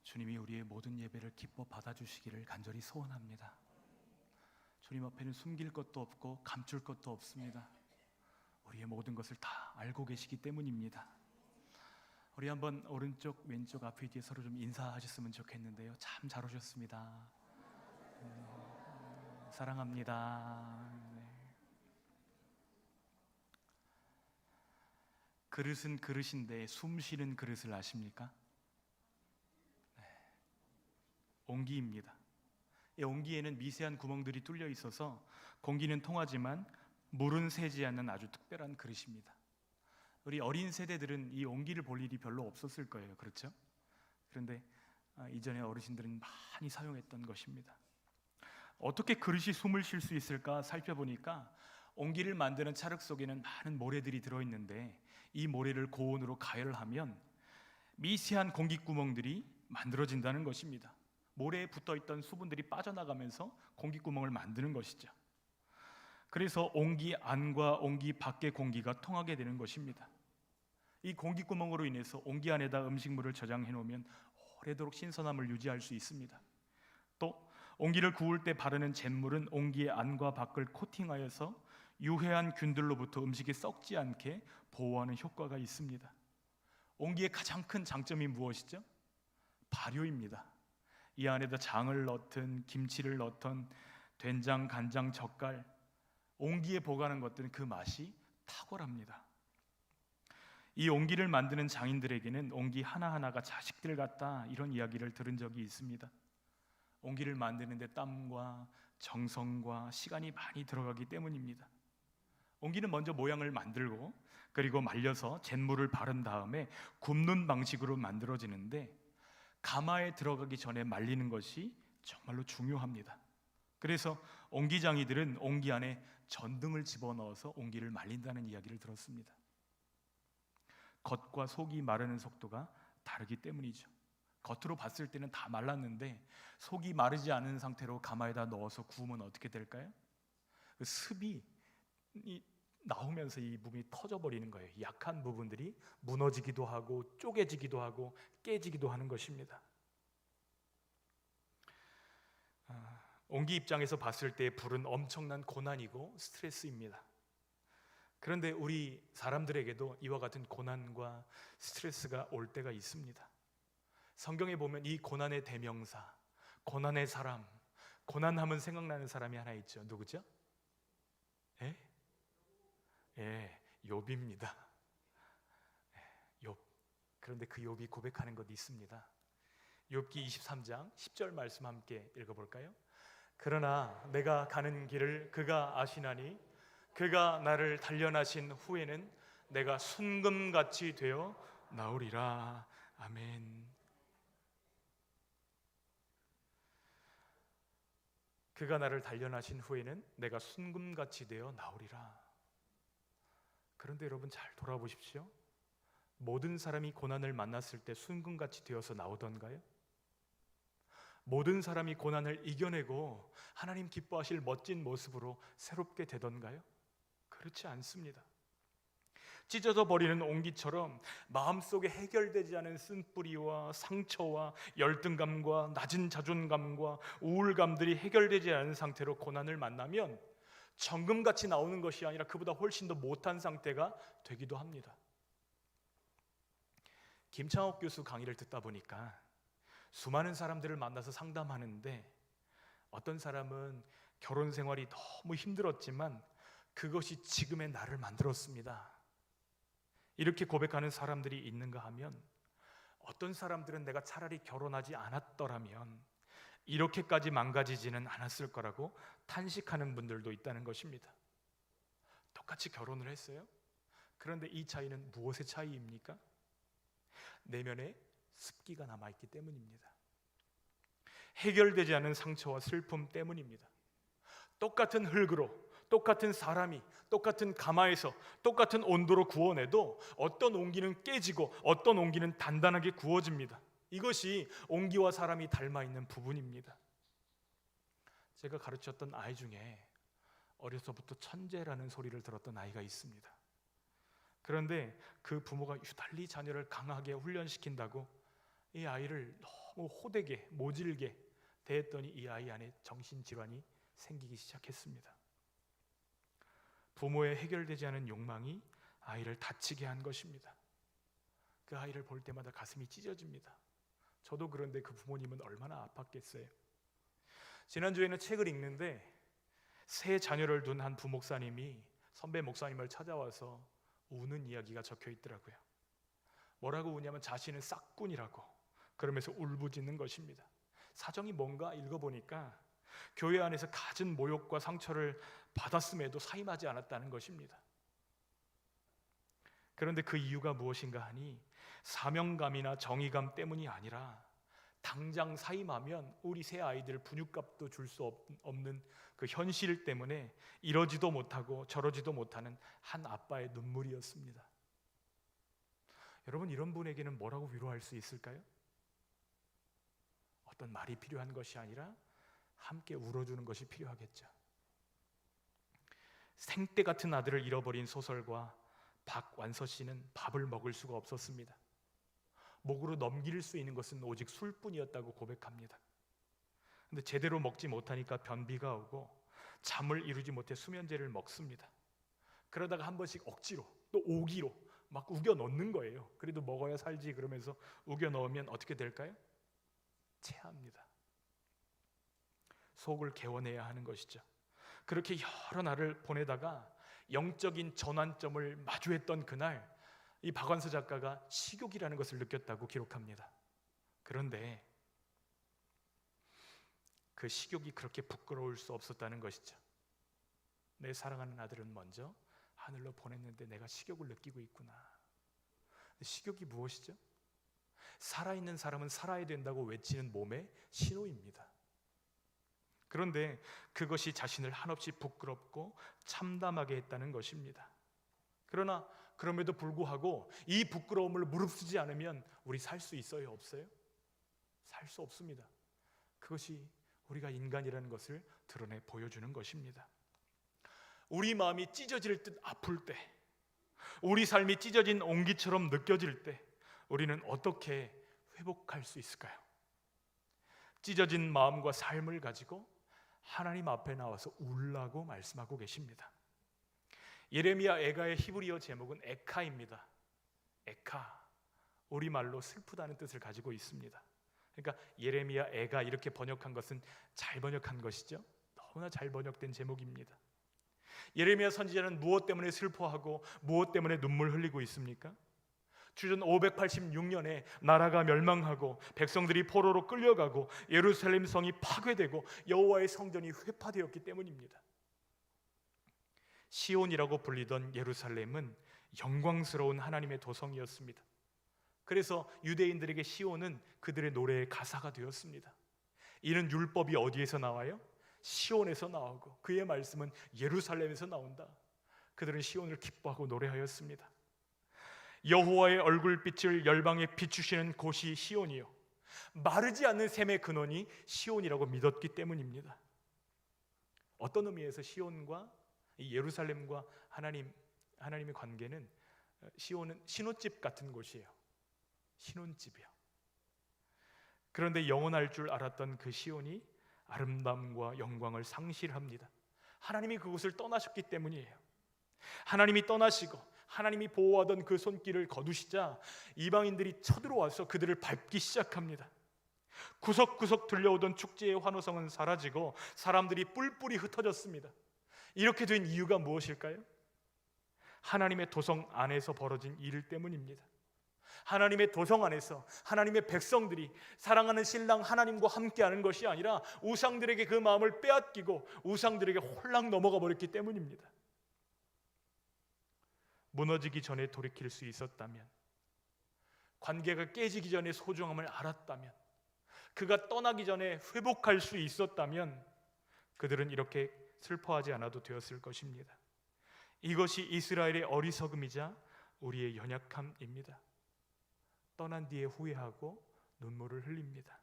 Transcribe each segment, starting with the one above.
주님이 우리의 모든 예배를 기뻐 받아주시기를 간절히 소원합니다. 주님 앞에는 숨길 것도 없고 감출 것도 없습니다. 우리의 모든 것을 다 알고 계시기 때문입니다. 우리 한번 오른쪽 왼쪽 앞에 뒤에 서로 좀 인사하셨으면 좋겠는데요. 참 잘 오셨습니다. 사랑합니다. 네. 그릇은 그릇인데 숨 쉬는 그릇을 아십니까? 네. 옹기입니다. 이 옹기에는 미세한 구멍들이 뚫려 있어서 공기는 통하지만 물은 새지 않는 아주 특별한 그릇입니다. 우리 어린 세대들은 이 옹기를 볼 일이 별로 없었을 거예요. 그렇죠? 그런데 이전에 어르신들은 많이 사용했던 것입니다. 어떻게 그릇이 숨을 쉴 수 있을까 살펴보니까 옹기를 만드는 찰흙 속에는 많은 모래들이 들어있는데 이 모래를 고온으로 가열하면 미세한 공기구멍들이 만들어진다는 것입니다. 모래에 붙어있던 수분들이 빠져나가면서 공기구멍을 만드는 것이죠. 그래서 옹기 안과 옹기 밖의 공기가 통하게 되는 것입니다. 이 공기구멍으로 인해서 옹기 안에다 음식물을 저장해 놓으면 오래도록 신선함을 유지할 수 있습니다. 또 옹기를 구울 때 바르는 잿물은 옹기의 안과 밖을 코팅하여서 유해한 균들로부터 음식이 썩지 않게 보호하는 효과가 있습니다. 옹기의 가장 큰 장점이 무엇이죠? 발효입니다. 이 안에다 장을 넣든 김치를 넣든 된장, 간장, 젓갈, 옹기에 보관하는 것들은 그 맛이 탁월합니다. 이 옹기를 만드는 장인들에게는 옹기 하나하나가 자식들 같다, 이런 이야기를 들은 적이 있습니다. 옹기를 만드는 데 땀과 정성과 시간이 많이 들어가기 때문입니다. 옹기는 먼저 모양을 만들고 그리고 말려서 잿물을 바른 다음에 굽는 방식으로 만들어지는데 가마에 들어가기 전에 말리는 것이 정말로 중요합니다. 그래서 옹기장이들은 옹기 안에 전등을 집어넣어서 옹기를 말린다는 이야기를 들었습니다. 겉과 속이 마르는 속도가 다르기 때문이죠. 겉으로 봤을 때는 다 말랐는데 속이 마르지 않은 상태로 가마에다 넣어서 구우면 어떻게 될까요? 그 습이 나오면서 이 부분이 터져버리는 거예요. 약한 부분들이 무너지기도 하고 쪼개지기도 하고 깨지기도 하는 것입니다. 옹기 입장에서 봤을 때 불은 엄청난 고난이고 스트레스입니다. 그런데 우리 사람들에게도 이와 같은 고난과 스트레스가 올 때가 있습니다. 성경에 보면 이 고난의 대명사, 고난의 사람, 고난하면 생각나는 사람이 하나 있죠. 누구죠? 욥입니다. 욥. 그런데 그 욥이 고백하는 것이 있습니다. 욥기 23장 10절 말씀 함께 읽어볼까요? 그러나 내가 가는 길을 그가 아시나니 그가 나를 단련하신 후에는 내가 순금같이 되어 나오리라. 아멘. 그가 나를 단련하신 후에는 내가 순금같이 되어 나오리라. 그런데 여러분 잘 돌아보십시오. 모든 사람이 고난을 만났을 때 순금같이 되어서 나오던가요? 모든 사람이 고난을 이겨내고 하나님 기뻐하실 멋진 모습으로 새롭게 되던가요? 그렇지 않습니다. 찢어져 버리는 옹기처럼 마음속에 해결되지 않은 쓴뿌리와 상처와 열등감과 낮은 자존감과 우울감들이 해결되지 않은 상태로 고난을 만나면 정금같이 나오는 것이 아니라 그보다 훨씬 더 못한 상태가 되기도 합니다. 김창옥 교수 강의를 듣다 보니까 수많은 사람들을 만나서 상담하는데 어떤 사람은 결혼 생활이 너무 힘들었지만 그것이 지금의 나를 만들었습니다, 이렇게 고백하는 사람들이 있는가 하면, 어떤 사람들은 내가 차라리 결혼하지 않았더라면 이렇게까지 망가지지는 않았을 거라고 탄식하는 분들도 있다는 것입니다. 똑같이 결혼을 했어요. 그런데 이 차이는 무엇의 차이입니까? 내면에 습기가 남아있기 때문입니다. 해결되지 않은 상처와 슬픔 때문입니다. 똑같은 흙으로, 똑같은 사람이 똑같은 가마에서 똑같은 온도로 구워내도 어떤 옹기는 깨지고 어떤 옹기는 단단하게 구워집니다. 이것이 옹기와 사람이 닮아있는 부분입니다. 제가 가르쳤던 아이 중에 어려서부터 천재라는 소리를 들었던 아이가 있습니다. 그런데 그 부모가 유달리 자녀를 강하게 훈련시킨다고 이 아이를 너무 너무 호되게 모질게 대했더니 이 아이 안에 정신질환이 생기기 시작했습니다. 부모의 해결되지 않은 욕망이 아이를 다치게 한 것입니다. 그 아이를 볼 때마다 가슴이 찢어집니다. 저도 그런데 그 부모님은 얼마나 아팠겠어요. 지난주에는 책을 읽는데 세 자녀를 둔 한 부목사님이 선배 목사님을 찾아와서 우는 이야기가 적혀 있더라고요. 뭐라고 우냐면 자신은 싹군이라고 그러면서 울부짖는 것입니다. 사정이 뭔가 읽어보니까 교회 안에서 갖은 모욕과 상처를 받았음에도 사임하지 않았다는 것입니다. 그런데 그 이유가 무엇인가 하니 사명감이나 정의감 때문이 아니라 당장 사임하면 우리 새 아이들 분유값도 줄 수 없는 그 현실 때문에 이러지도 못하고 저러지도 못하는 한 아빠의 눈물이었습니다. 여러분, 이런 분에게는 뭐라고 위로할 수 있을까요? 어떤 말이 필요한 것이 아니라 함께 울어주는 것이 필요하겠죠. 생떼 같은 아들을 잃어버린 소설가 박완서 씨는 밥을 먹을 수가 없었습니다. 목으로 넘길 수 있는 것은 오직 술뿐이었다고 고백합니다. 근데 제대로 먹지 못하니까 변비가 오고 잠을 이루지 못해 수면제를 먹습니다. 그러다가 한 번씩 억지로 또 오기로 막 우겨 넣는 거예요. 그래도 먹어야 살지 그러면서 우겨 넣으면 어떻게 될까요? 체합니다. 속을 개워내야 하는 것이죠. 그렇게 여러 날을 보내다가 영적인 전환점을 마주했던 그날 이 박완서 작가가 식욕이라는 것을 느꼈다고 기록합니다. 그런데 그 식욕이 그렇게 부끄러울 수 없었다는 것이죠. 내 사랑하는 아들은 먼저 하늘로 보냈는데 내가 식욕을 느끼고 있구나. 식욕이 무엇이죠? 살아있는 사람은 살아야 된다고 외치는 몸의 신호입니다. 그런데 그것이 자신을 한없이 부끄럽고 참담하게 했다는 것입니다. 그러나 그럼에도 불구하고 이 부끄러움을 무릅쓰지 않으면 우리 살 수 있어요? 없어요? 살 수 없습니다. 그것이 우리가 인간이라는 것을 드러내 보여주는 것입니다. 우리 마음이 찢어질 듯 아플 때, 우리 삶이 찢어진 옹기처럼 느껴질 때 우리는 어떻게 회복할 수 있을까요? 찢어진 마음과 삶을 가지고 하나님 앞에 나와서 울라고 말씀하고 계십니다. 예레미야 애가의 히브리어 제목은 에카입니다. 에카, 우리말로 슬프다는 뜻을 가지고 있습니다. 그러니까 예레미야 애가 이렇게 번역한 것은 잘 번역한 것이죠. 너무나 잘 번역된 제목입니다. 예레미야 선지자는 무엇 때문에 슬퍼하고 무엇 때문에 눈물 흘리고 있습니까? 주전 586년에 나라가 멸망하고 백성들이 포로로 끌려가고 예루살렘 성이 파괴되고 여호와의 성전이 회파되었기 때문입니다. 시온이라고 불리던 예루살렘은 영광스러운 하나님의 도성이었습니다. 그래서 유대인들에게 시온은 그들의 노래의 가사가 되었습니다. 이는 율법이 어디에서 나와요? 시온에서 나오고 그의 말씀은 예루살렘에서 나온다. 그들은 시온을 기뻐하고 노래하였습니다. 여호와의 얼굴빛을 열방에 비추시는 곳이 시온이요 마르지 않는 샘의 근원이 시온이라고 믿었기 때문입니다. 어떤 의미에서 시온과 예루살렘과 하나님의 관계는 시온은 신혼집 같은 곳이에요. 신혼집이요. 그런데 영원할 줄 알았던 그 시온이 아름다움과 영광을 상실합니다. 하나님이 그곳을 떠나셨기 때문이에요. 하나님이 떠나시고 하나님이 보호하던 그 손길을 거두시자 이방인들이 쳐들어와서 그들을 밟기 시작합니다. 구석구석 들려오던 축제의 환호성은 사라지고 사람들이 뿔뿔이 흩어졌습니다. 이렇게 된 이유가 무엇일까요? 하나님의 도성 안에서 벌어진 일 때문입니다. 하나님의 도성 안에서 하나님의 백성들이 사랑하는 신랑 하나님과 함께하는 것이 아니라 우상들에게 그 마음을 빼앗기고 우상들에게 홀랑 넘어가 버렸기 때문입니다. 무너지기 전에 돌이킬 수 있었다면, 관계가 깨지기 전에 소중함을 알았다면, 그가 떠나기 전에 회복할 수 있었다면 그들은 이렇게 슬퍼하지 않아도 되었을 것입니다. 이것이 이스라엘의 어리석음이자 우리의 연약함입니다. 떠난 뒤에 후회하고 눈물을 흘립니다.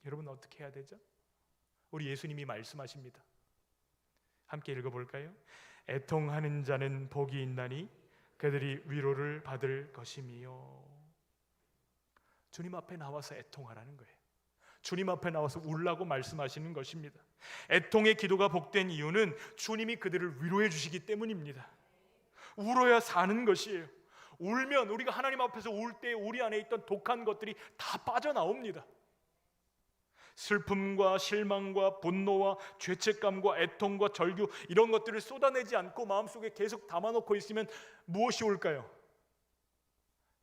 여러분 어떻게 해야 되죠? 우리 예수님이 말씀하십니다. 함께 읽어볼까요? 애통하는 자는 복이 있나니 그들이 위로를 받을 것임이요. 주님 앞에 나와서 애통하라는 거예요. 주님 앞에 나와서 울라고 말씀하시는 것입니다. 애통의 기도가 복된 이유는 주님이 그들을 위로해 주시기 때문입니다. 울어야 사는 것이에요. 울면, 우리가 하나님 앞에서 울 때 우리 안에 있던 독한 것들이 다 빠져나옵니다. 슬픔과 실망과 분노와 죄책감과 애통과 절규, 이런 것들을 쏟아내지 않고 마음속에 계속 담아놓고 있으면 무엇이 올까요?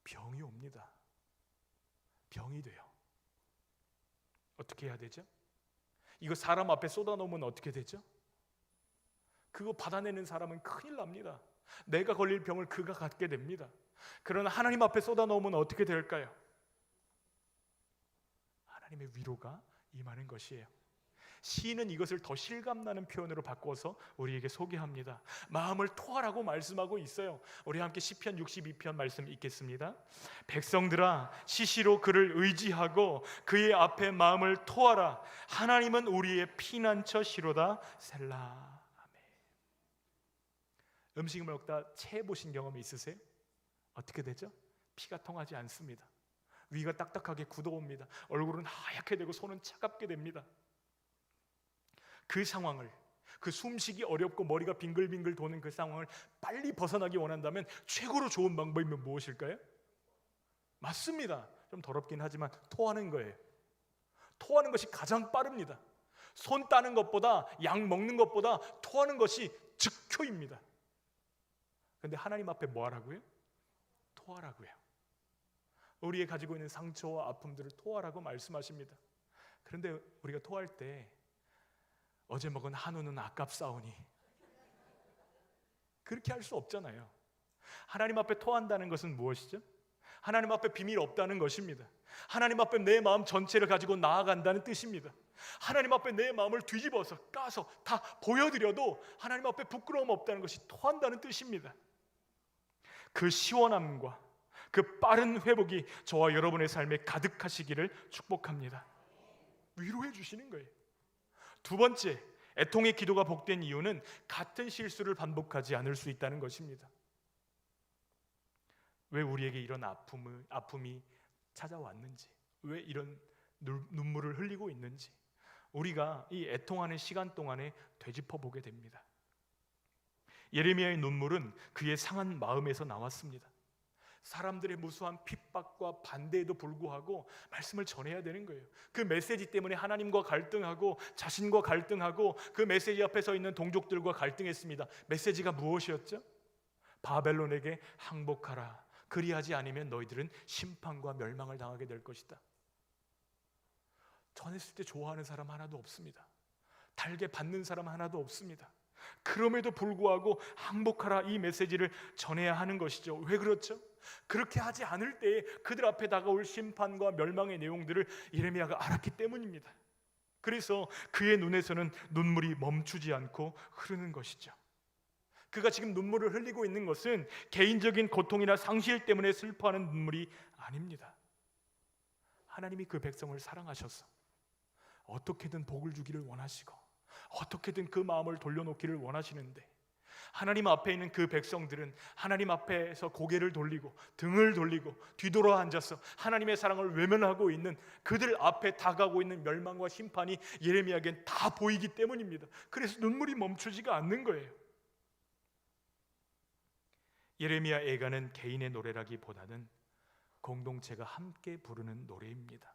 병이 옵니다. 병이 돼요. 어떻게 해야 되죠? 이거 사람 앞에 쏟아놓으면 어떻게 되죠? 그거 받아내는 사람은 큰일 납니다. 내가 걸릴 병을 그가 갖게 됩니다. 그러나 하나님 앞에 쏟아놓으면 어떻게 될까요? 하나님의 위로가 임하는 것이에요. 시인은 이것을 더 실감나는 표현으로 바꿔서 우리에게 소개합니다. 마음을 토하라고 말씀하고 있어요. 우리 함께 시편 62편 말씀 읽겠습니다. 백성들아, 시시로 그를 의지하고 그의 앞에 마음을 토하라. 하나님은 우리의 피난처 시로다. 셀라. 아멘. 음식을 먹다 체해 보신 경험이 있으세요? 어떻게 되죠? 피가 통하지 않습니다. 위가 딱딱하게 굳어옵니다. 얼굴은 하얗게 되고 손은 차갑게 됩니다. 그 상황을, 그 숨쉬기 어렵고 머리가 빙글빙글 도는 그 상황을 빨리 벗어나기 원한다면 최고로 좋은 방법이면 무엇일까요? 맞습니다. 좀 더럽긴 하지만 토하는 거예요. 토하는 것이 가장 빠릅니다. 손 따는 것보다, 약 먹는 것보다 토하는 것이 즉효입니다. 그런데 하나님 앞에 뭐 하라고요? 토하라고요. 우리의 가지고 있는 상처와 아픔들을 토하라고 말씀하십니다. 그런데 우리가 토할 때 어제 먹은 한우는 아깝사오니, 그렇게 할 수 없잖아요. 하나님 앞에 토한다는 것은 무엇이죠? 하나님 앞에 비밀 없다는 것입니다. 하나님 앞에 내 마음 전체를 가지고 나아간다는 뜻입니다. 하나님 앞에 내 마음을 뒤집어서 까서 다 보여드려도 하나님 앞에 부끄러움 없다는 것이 토한다는 뜻입니다. 그 시원함과 그 빠른 회복이 저와 여러분의 삶에 가득하시기를 축복합니다. 위로해 주시는 거예요. 두 번째, 애통의 기도가 복된 이유는 같은 실수를 반복하지 않을 수 있다는 것입니다. 왜 우리에게 이런 아픔이 찾아왔는지, 왜 이런 눈물을 흘리고 있는지 우리가 이 애통하는 시간 동안에 되짚어 보게 됩니다. 예레미야의 눈물은 그의 상한 마음에서 나왔습니다. 사람들의 무수한 핍박과 반대에도 불구하고 말씀을 전해야 되는 거예요. 그 메시지 때문에 하나님과 갈등하고 자신과 갈등하고 그 메시지 앞에 서 있는 동족들과 갈등했습니다. 메시지가 무엇이었죠? 바벨론에게 항복하라. 그리하지 않으면 너희들은 심판과 멸망을 당하게 될 것이다. 전했을 때 좋아하는 사람 하나도 없습니다. 달게 받는 사람 하나도 없습니다. 그럼에도 불구하고 항복하라, 이 메시지를 전해야 하는 것이죠. 왜 그렇죠? 그렇게 하지 않을 때에 그들 앞에 다가올 심판과 멸망의 내용들을 예레미야가 알았기 때문입니다. 그래서 그의 눈에서는 눈물이 멈추지 않고 흐르는 것이죠. 그가 지금 눈물을 흘리고 있는 것은 개인적인 고통이나 상실 때문에 슬퍼하는 눈물이 아닙니다. 하나님이 그 백성을 사랑하셔서 어떻게든 복을 주기를 원하시고 어떻게든 그 마음을 돌려놓기를 원하시는데, 하나님 앞에 있는 그 백성들은 하나님 앞에서 고개를 돌리고 등을 돌리고 뒤돌아 앉아서 하나님의 사랑을 외면하고 있는, 그들 앞에 다가오고 있는 멸망과 심판이 예레미야에겐 다 보이기 때문입니다. 그래서 눈물이 멈추지가 않는 거예요. 예레미야 애가는 개인의 노래라기보다는 공동체가 함께 부르는 노래입니다.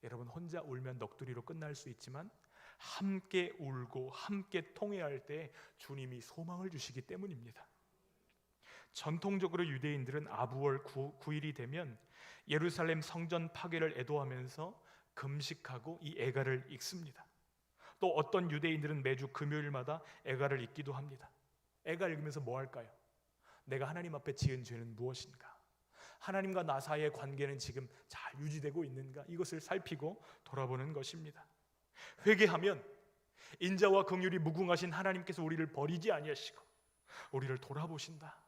여러분, 혼자 울면 넋두리로 끝날 수 있지만 함께 울고 함께 통회할 때 주님이 소망을 주시기 때문입니다. 전통적으로 유대인들은 아부월 9일이 되면 예루살렘 성전 파괴를 애도하면서 금식하고 이 애가를 읽습니다. 또 어떤 유대인들은 매주 금요일마다 애가를 읽기도 합니다. 애가 읽으면서 뭐 할까요? 내가 하나님 앞에 지은 죄는 무엇인가? 하나님과 나 사이의 관계는 지금 잘 유지되고 있는가? 이것을 살피고 돌아보는 것입니다. 회개하면 인자와 긍휼이 무궁하신 하나님께서 우리를 버리지 아니하시고 우리를 돌아보신다.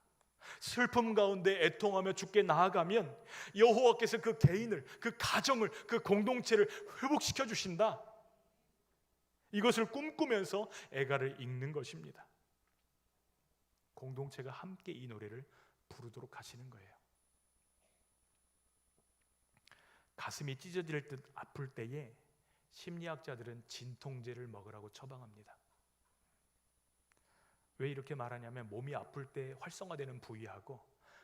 슬픔 가운데 애통하며 주께 나아가면 여호와께서 그 개인을, 그 가정을, 그 공동체를 회복시켜 주신다. 이것을 꿈꾸면서 애가를 읽는 것입니다. 공동체가 함께 이 노래를 부르도록 하시는 거예요. 가슴이 찢어질 듯 아플 때에 심리학자들은 진통제를 먹으라고 처방합니다. 왜 이렇게 말하냐면 몸이 아플 때 활성화되는 부위하고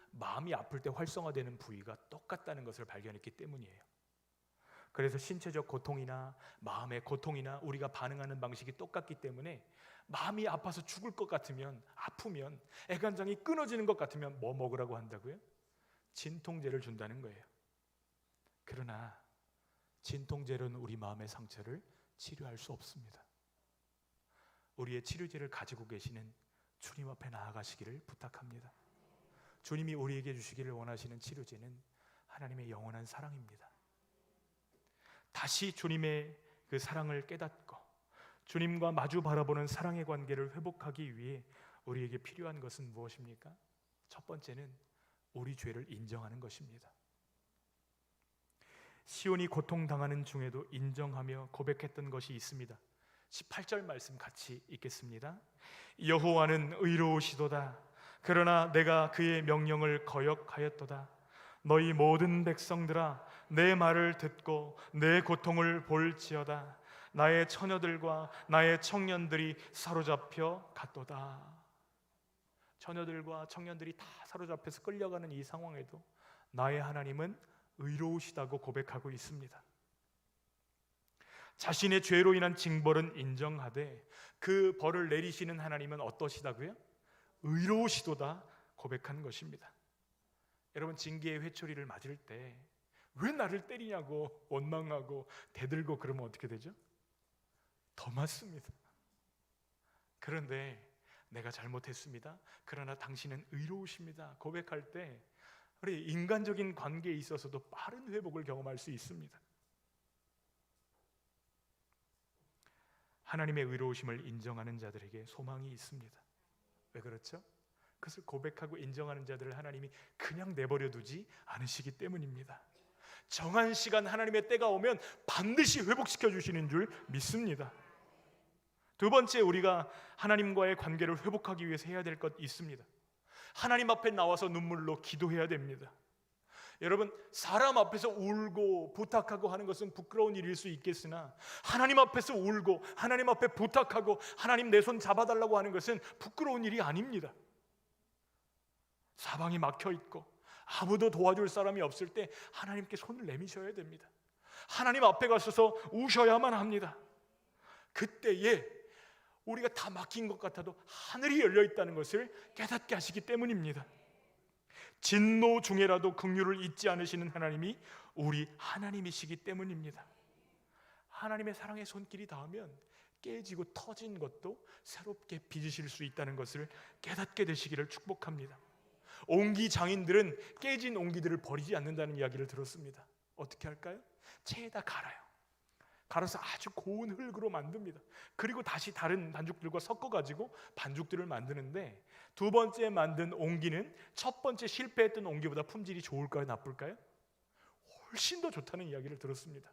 마음이 아플 때 활성화되는 부위가 똑같다는 것을 발견했기 때문이에요. 그래서 신체적 고통이나 마음의 고통이나 우리가 반응하는 방식이 똑같기 때문에 마음이 아파서 죽을 것 같으면, 아프면, 애간장이 끊어지는 것 같으면 뭐 먹으라고 한다고요? 진통제를 준다는 거예요. 그러나 진통제로는 우리 마음의 상처를 치료할 수 없습니다. 우리의 치료제를 가지고 계시는 주님 앞에 나아가시기를 부탁합니다. 주님이 우리에게 주시기를 원하시는 치료제는 하나님의 영원한 사랑입니다. 다시 주님의 그 사랑을 깨닫고 주님과 마주 바라보는 사랑의 관계를 회복하기 위해 우리에게 필요한 것은 무엇입니까? 첫 번째는 우리 죄를 인정하는 것입니다. 시온이 고통당하는 중에도 인정하며 고백했던 것이 있습니다. 18절 말씀 같이 읽겠습니다. 여호와는 의로우시도다. 그러나 내가 그의 명령을 거역하였도다. 너희 모든 백성들아, 내 말을 듣고 내 고통을 볼지어다. 나의 처녀들과 나의 청년들이 사로잡혀 갔도다. 처녀들과 청년들이 다 사로잡혀서 끌려가는 이 상황에도 나의 하나님은 의로우시다고 고백하고 있습니다. 자신의 죄로 인한 징벌은 인정하되 그 벌을 내리시는 하나님은 어떠시다고요? 의로우시도다 고백한 것입니다. 여러분, 징계의 회초리를 맞을 때 왜 나를 때리냐고 원망하고 대들고 그러면 어떻게 되죠? 더 맞습니다. 그런데 내가 잘못했습니다. 그러나 당신은 의로우십니다. 고백할 때 우리 인간적인 관계에 있어서도 빠른 회복을 경험할 수 있습니다. 하나님의 의로우심을 인정하는 자들에게 소망이 있습니다. 왜 그렇죠? 그것을 고백하고 인정하는 자들을 하나님이 그냥 내버려 두지 않으시기 때문입니다. 정한 시간 하나님의 때가 오면 반드시 회복시켜 주시는 줄 믿습니다. 두 번째, 우리가 하나님과의 관계를 회복하기 위해서 해야 될 것 있습니다. 하나님 앞에 나와서 눈물로 기도해야 됩니다. 여러분, 사람 앞에서 울고 부탁하고 하는 것은 부끄러운 일일 수 있겠으나 하나님 앞에서 울고 하나님 앞에 부탁하고 하나님 내 손 잡아달라고 하는 것은 부끄러운 일이 아닙니다. 사방이 막혀 있고 아무도 도와줄 사람이 없을 때 하나님께 손을 내미셔야 됩니다. 하나님 앞에 가셔서 우셔야만 합니다. 그때에 우리가 다 막힌 것 같아도 하늘이 열려 있다는 것을 깨닫게 하시기 때문입니다. 진노 중에라도 긍휼을 잊지 않으시는 하나님이 우리 하나님이시기 때문입니다. 하나님의 사랑의 손길이 닿으면 깨지고 터진 것도 새롭게 빚으실 수 있다는 것을 깨닫게 되시기를 축복합니다. 옹기 장인들은 깨진 옹기들을 버리지 않는다는 이야기를 들었습니다. 어떻게 할까요? 체에다 갈아요. 갈아서 아주 고운 흙으로 만듭니다. 그리고 다시 다른 반죽들과 섞어가지고 반죽들을 만드는데, 두 번째 만든 옹기는 첫 번째 실패했던 옹기보다 품질이 좋을까요? 나쁠까요? 훨씬 더 좋다는 이야기를 들었습니다.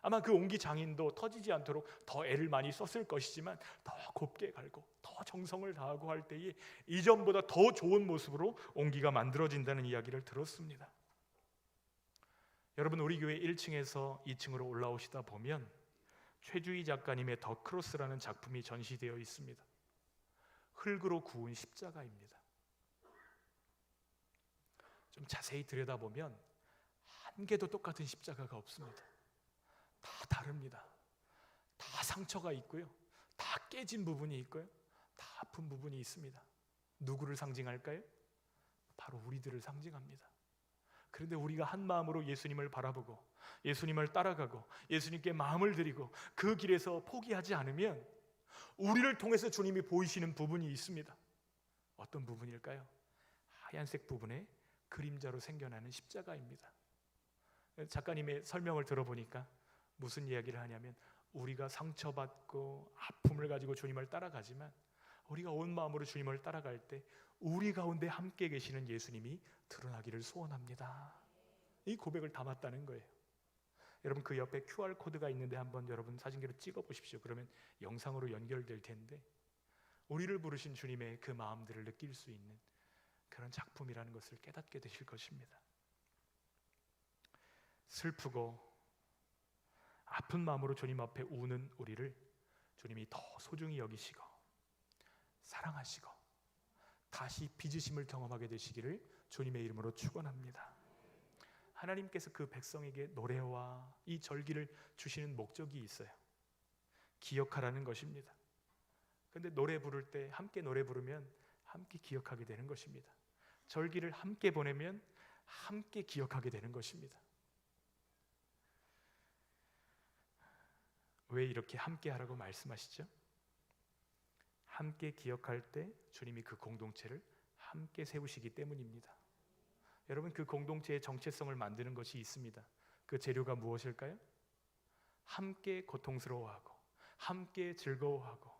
아마 그 옹기 장인도 터지지 않도록 더 애를 많이 썼을 것이지만 더 곱게 갈고 더 정성을 다하고 할 때에 이전보다 더 좋은 모습으로 옹기가 만들어진다는 이야기를 들었습니다. 여러분, 우리 교회 1층에서 2층으로 올라오시다 보면 최주희 작가님의 더 크로스라는 작품이 전시되어 있습니다. 흙으로 구운 십자가입니다. 좀 자세히 들여다보면 한 개도 똑같은 십자가가 없습니다. 다 다릅니다. 다 상처가 있고요, 다 깨진 부분이 있고요, 다 아픈 부분이 있습니다. 누구를 상징할까요? 바로 우리들을 상징합니다. 그런데 우리가 한 마음으로 예수님을 바라보고 예수님을 따라가고 예수님께 마음을 드리고 그 길에서 포기하지 않으면 우리를 통해서 주님이 보이시는 부분이 있습니다. 어떤 부분일까요? 하얀색 부분에 그림자로 생겨나는 십자가입니다. 작가님의 설명을 들어보니까 무슨 이야기를 하냐면, 우리가 상처받고 아픔을 가지고 주님을 따라가지만 우리가 온 마음으로 주님을 따라갈 때 우리 가운데 함께 계시는 예수님이 드러나기를 소원합니다. 이 고백을 담았다는 거예요. 여러분, 그 옆에 QR코드가 있는데 한번 여러분 사진기로 찍어 보십시오. 그러면 영상으로 연결될 텐데, 우리를 부르신 주님의 그 마음들을 느낄 수 있는 그런 작품이라는 것을 깨닫게 되실 것입니다. 슬프고 아픈 마음으로 주님 앞에 우는 우리를 주님이 더 소중히 여기시고 사랑하시고 다시 빚으심을 경험하게 되시기를 주님의 이름으로 축원합니다. 하나님께서 그 백성에게 노래와 이 절기를 주시는 목적이 있어요. 기억하라는 것입니다. 그런데 노래 부를 때 함께 노래 부르면 함께 기억하게 되는 것입니다. 절기를 함께 보내면 함께 기억하게 되는 것입니다. 왜 이렇게 함께 하라고 말씀하시죠? 함께 기억할 때 주님이 그 공동체를 함께 세우시기 때문입니다. 여러분, 그 공동체의 정체성을 만드는 것이 있습니다. 그 재료가 무엇일까요? 함께 고통스러워하고 함께 즐거워하고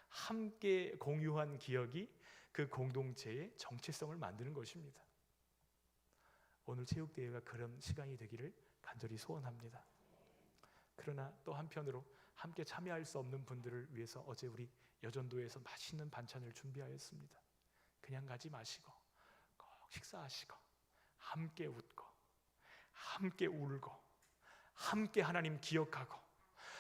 함께 공유한 기억이 그 공동체의 정체성을 만드는 것입니다. 오늘 체육대회가 그런 시간이 되기를 간절히 소원합니다. 그러나 또 한편으로 함께 참여할 수 없는 분들을 위해서 어제 우리 여전도에서 맛있는 반찬을 준비하였습니다. 그냥 가지 마시고 꼭 식사하시고 함께 웃고 함께 울고 함께 하나님 기억하고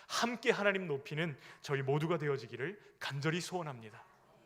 함께 하나님 높이는 저희 모두가 되어지기를 간절히 소원합니다.